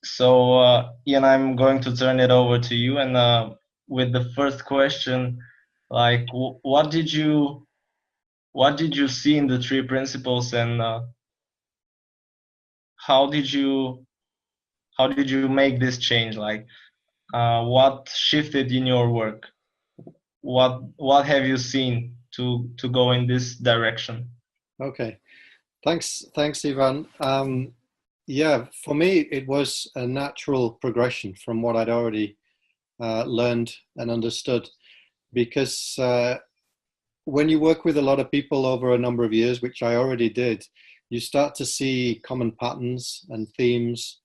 So, Ian, I'm going to turn it over to you. And with the first question, like, what did you see in the three principles, and how did you how did you make this change? Like, what shifted in your work? What have you seen to go in this direction? Okay, thanks, Ivan. Yeah, for me, it was a natural progression from what I'd already learned and understood. Because when you work with a lot of people over a number of years, which I already did, you start to see common patterns and themes.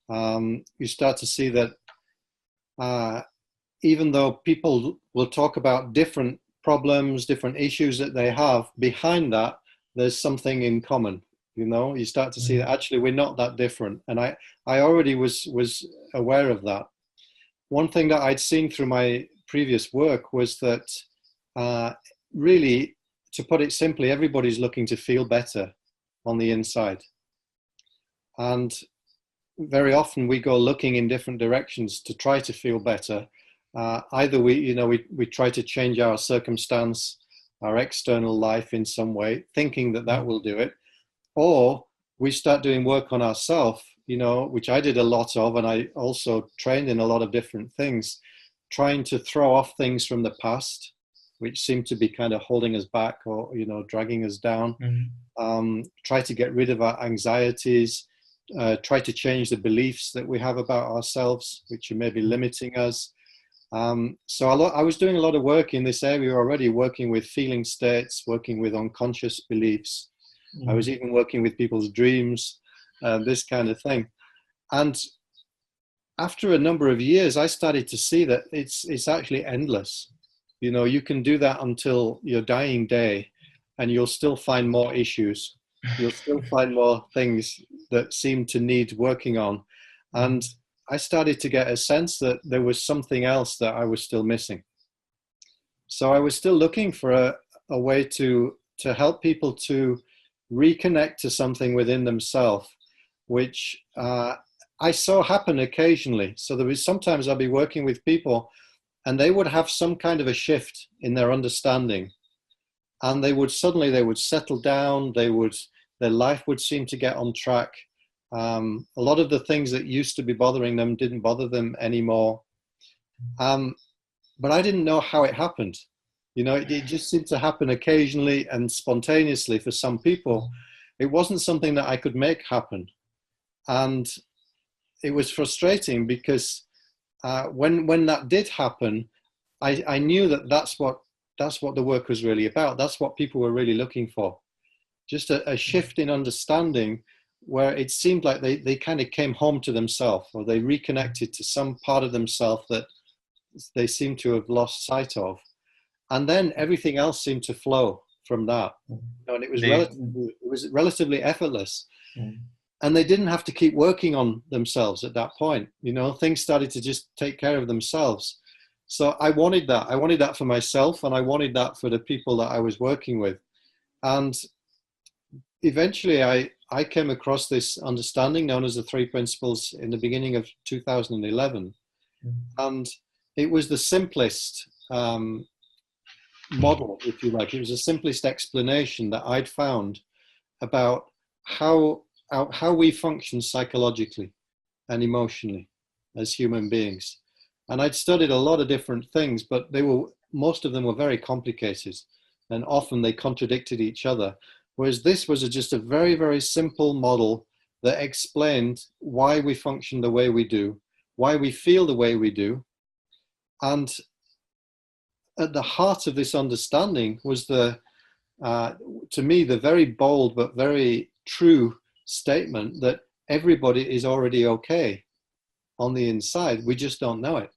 You start to see that uh, even though people will talk about different problems, different issues that they have, behind that, there's something in common. You know, you start to see that actually we're not that different. And I already was aware of that. One thing that I'd seen through my previous work was that uh, really, to put it simply, everybody's looking to feel better on the inside. And very often we go looking in different directions to try to feel better. Either we try to change our circumstance, our external life in some way, thinking that that will do it, or we start doing work on ourselves, which I did a lot of, and I also trained in a lot of different things, trying to throw off things from the past, which seemed to be kind of holding us back or, dragging us down. Try to get rid of our anxieties, try to change the beliefs that we have about ourselves, which are maybe limiting us. So I was doing a lot of work in this area already, working with feeling states, working with unconscious beliefs. I was even working with people's dreams, this kind of thing. And after a number of years, I started to see that it's actually endless. You can do that until your dying day, and you'll still find more issues. You'll still find more things that seem to need working on. And I started to get a sense that there was something else that I was still missing. So I was still looking for a way to help people to reconnect to something within themselves, which I saw happen occasionally. So there was sometimes I'd be working with people and they would have some kind of a shift in their understanding, and they would settle down. Their life would seem to get on track. A lot of the things that used to be bothering them didn't bother them anymore. But I didn't know how it happened. It just seemed to happen occasionally and spontaneously for some people. It wasn't something that I could make happen. And it was frustrating because when that did happen, I knew that that's what the work was really about. That's what people were really looking for. Just a shift in understanding where it seemed like they kind of came home to themselves, or they reconnected to some part of themselves that they seemed to have lost sight of. And then everything else seemed to flow from that. And it was relatively effortless. And they didn't have to keep working on themselves at that point. Things started to just take care of themselves. So I wanted that. I wanted that for myself, and I wanted that for the people that I was working with. And eventually I came across this understanding known as the three principles in the beginning of 2011. And it was the simplest model, if you like. It was the simplest explanation that I'd found about how we function psychologically and emotionally as human beings. And I'd studied a lot of different things, but most of them were very complicated, and often they contradicted each other. Whereas this was just a very, very simple model that explained why we function the way we do, why we feel the way we do. And at the heart of this understanding was to me, the very bold but very true statement that everybody is already okay on the inside. We just don't know it.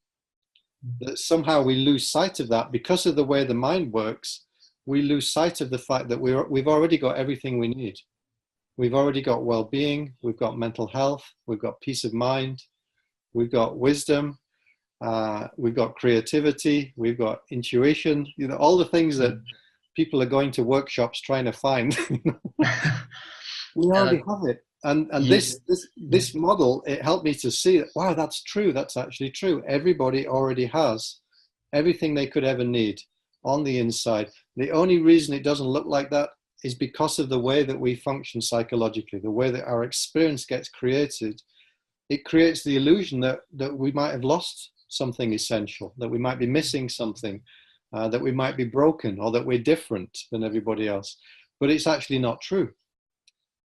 That somehow we lose sight of that because of the way the mind works. We lose sight of the fact that we've already got everything we need. We've already got well-being, we've got mental health, we've got peace of mind, we've got wisdom, we've got creativity, we've got intuition, all the things that people are going to workshops trying to find. We already have it. And Yeah. this model, it helped me to see that, wow, that's true. That's actually true. Everybody already has everything they could ever need on the inside. The only reason it doesn't look like that is because of the way that we function psychologically, the way that our experience gets created. It creates the illusion that we might have lost something essential, that we might be missing something, that we might be broken, or that we're different than everybody else. But it's actually not true.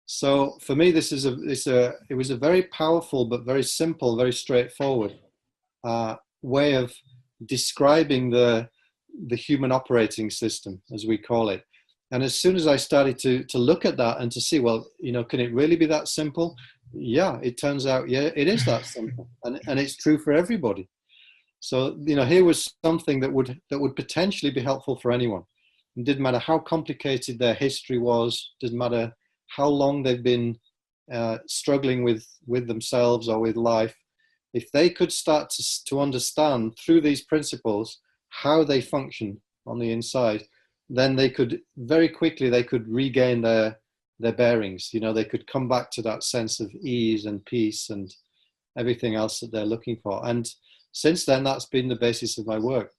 So for me, it was a very powerful but very simple, very straightforward way of describing the human operating system, as we call it. And as soon as I started to look at that and to see, well, can it really be that simple? Yeah, it turns out, yeah, it is that simple, and it's true for everybody. So here was something that would potentially be helpful for anyone. It didn't matter how complicated their history was. Didn't matter how long they've been struggling with themselves or with life. If they could start to understand through these principles how they function on the inside, then they could very quickly regain their bearings. They could come back to that sense of ease and peace and everything else that they're looking for. And since then, that's been the basis of my work.